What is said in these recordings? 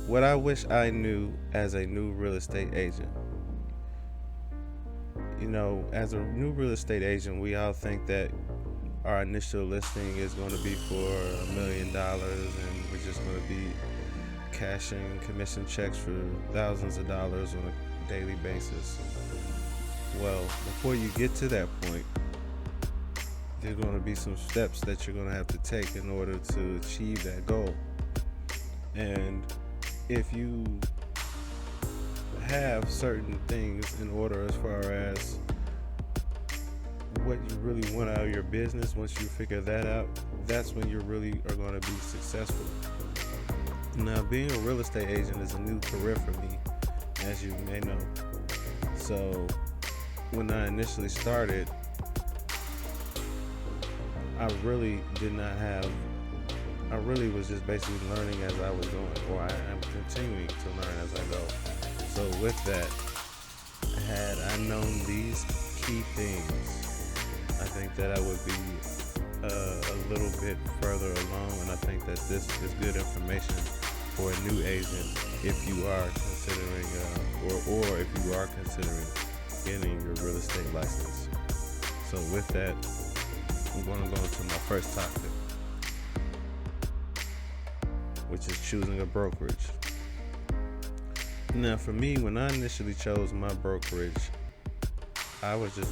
What I wish I knew as a new real estate agent. As a new real estate agent, we all think that our initial listing is going to be for $1 million and we're just going to be cashing commission checks for thousands of dollars on a daily basis. Well, before you get to that point, there's going to be some steps that you're going to have to take in order to achieve that goal. And if you have certain things in order as far as what you really want out of your business, once you figure that out, that's when you really are going to be successful. Now, being a real estate agent is a new career for me, as you may know. So when I initially started, I really was just basically learning as I was going, or I am continuing to learn as I go. So with that, had I known these key things, I think that I would be a little bit further along, and I think that this is good information for a new agent if you are considering, or if you are considering getting your real estate license. So with that, I'm going to go into my first topic, which is choosing a brokerage. Now, for me, when I initially chose my brokerage, I was just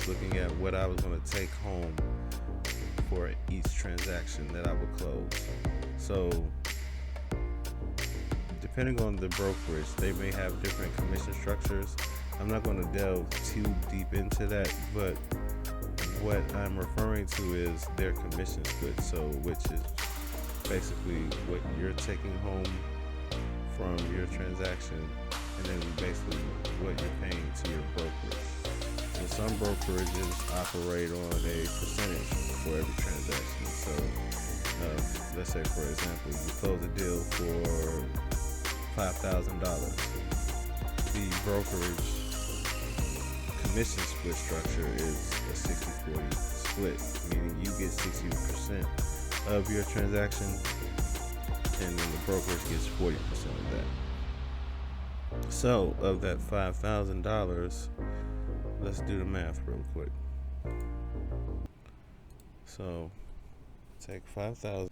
looking at what I was going to take home for each transaction that I would close. So, depending on the brokerage, they may have different commission structures. I'm not going to delve too deep into that, but what I'm referring to is their commission split, so which is basically what you're taking home from your transaction, and then basically what you're paying to your brokerage. And some brokerages operate on a percentage for every transaction. So let's say, for example, you close a deal for $5,000. The brokerage commission split structure is a 60-40 split, meaning you get 60% of your transaction, and then the brokerage gets 40% of that. So, of that $5,000, let's do the math real quick. So, take 5,000.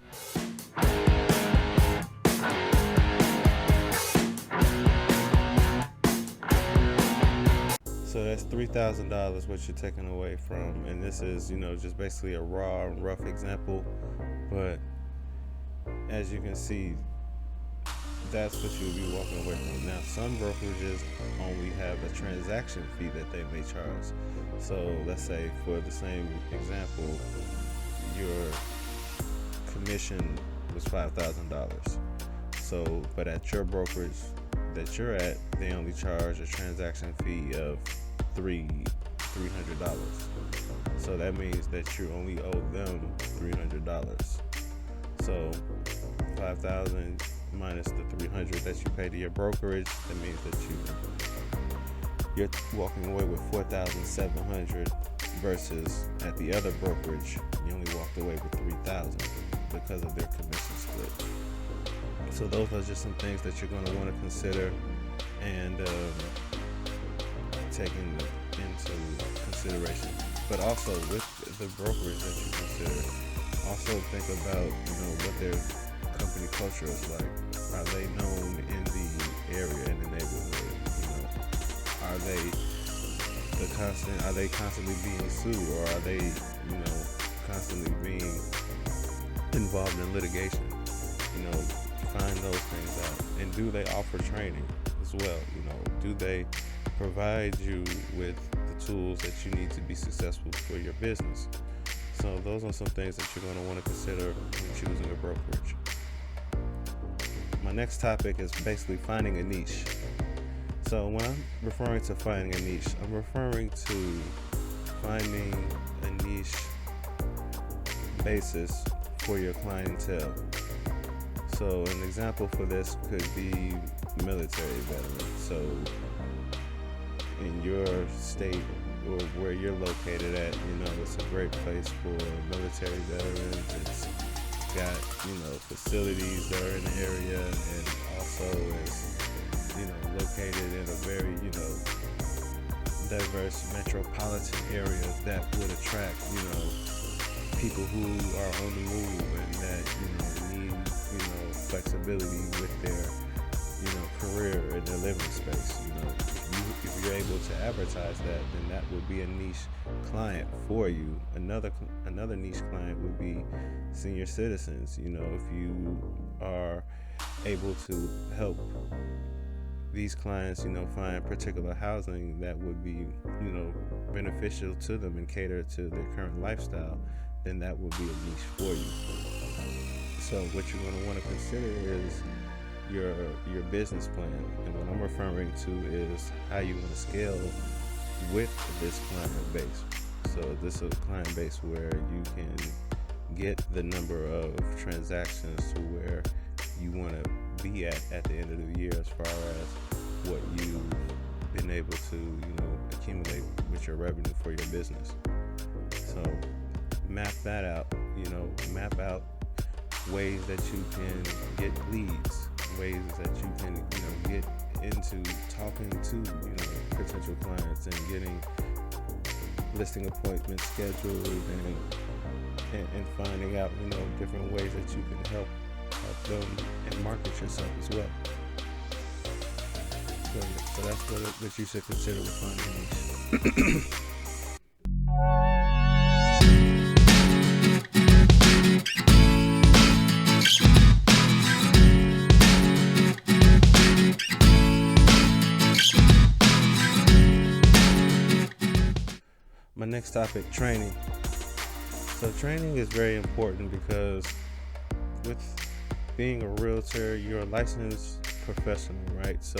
So that's $3,000 what you're taking away from, and this is, just basically a raw and rough example, but as you can see, that's what you'll be walking away from. Now, some brokerages only have a transaction fee that they may charge. So let's say, for the same example, your commission was $5,000. So, but at your brokerage that you're at, they only charge a transaction fee of $300. So that means that you only owe them $300. So 5,000 minus the 300 that you pay to your brokerage, that means that you're walking away with 4,700 versus at the other brokerage you only walked away with 3,000 because of their commission split. So those are just some things that you're going to want to consider and taking into consideration. But also with the brokerage that you consider, also think about what their company culture is like. Are they known in the area, in the neighborhood? Are they constantly being sued, or are they constantly being involved in litigation? Find those things out. And do they offer training as well? Do they provide you with the tools that you need to be successful for your business? So those are some things that you're going to want to consider when choosing a brokerage. My next topic is basically finding a niche. So when I'm referring to finding a niche, I'm referring to finding a niche basis for your clientele. So an example for this could be military veterans. So in your state or where you're located at, it's a great place for military veterans. It's got, facilities that are in the area, and also is, located in a very, diverse metropolitan area that would attract, people who are on the move and that, need, flexibility with their, career and their living space. If you're able to advertise that, then that would be a niche client for you. Another niche client would be senior citizens. If you are able to help these clients, find particular housing that would be, beneficial to them and cater to their current lifestyle, then that would be a niche for you. So what you're going to want to consider is your business plan, and what I'm referring to is how you want to scale with this client base. So this is a client base where you can get the number of transactions to where you want to be at the end of the year, as far as what you've been able to accumulate with your revenue for your business. So map that out. Map out ways that you can get leads, ways that you can get into talking to potential clients and getting listing appointments scheduled, and finding out different ways that you can help them and market yourself as well. So that's what you should consider with finding a niche. My next topic, training. So training is very important because with being a realtor, you're a licensed professional, right? So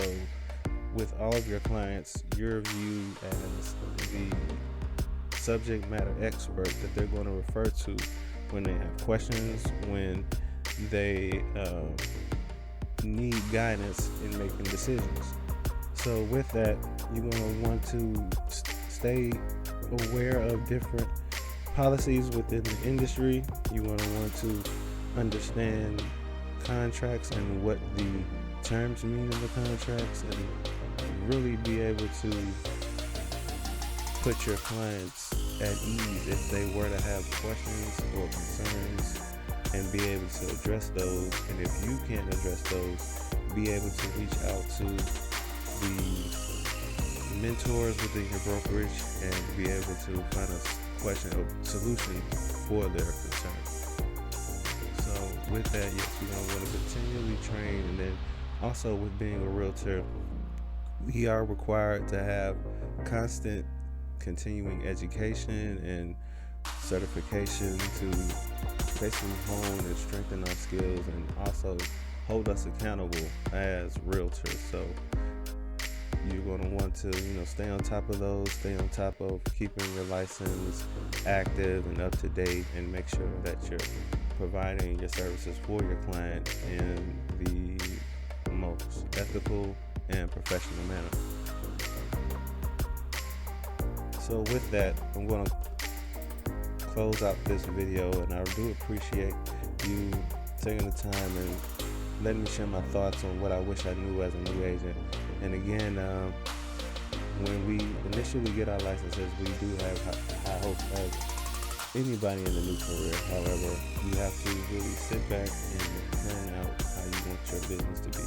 with all of your clients, you're viewed as the subject matter expert that they're going to refer to when they have questions, when they need guidance in making decisions. So with that, you're going to want to stay aware of different policies within the industry. You're going to want to understand contracts and what the terms mean in the contracts, and really be able to put your clients at ease if they were to have questions or concerns, and be able to address those. And if you can't address those, be able to reach out to the mentors within your brokerage and be able to find a question or solution for their concern. So with that, yes, you're going to want to continually train. And then also with being a realtor, we are required to have constant continuing education and certification to basically hone and strengthen our skills, and also hold us accountable as realtors. So you're going to want to, stay on top of those, stay on top of keeping your license active and up to date, and make sure that you're providing your services for your client in the most ethical and professional manner. So with that, I'm going to close out this video, and I do appreciate you taking the time and letting me share my thoughts on what I wish I knew as a new agent. And again, when we initially get our licenses, we do have high hopes as anybody in the new career. However, you have to really sit back and plan out how you want your business to be.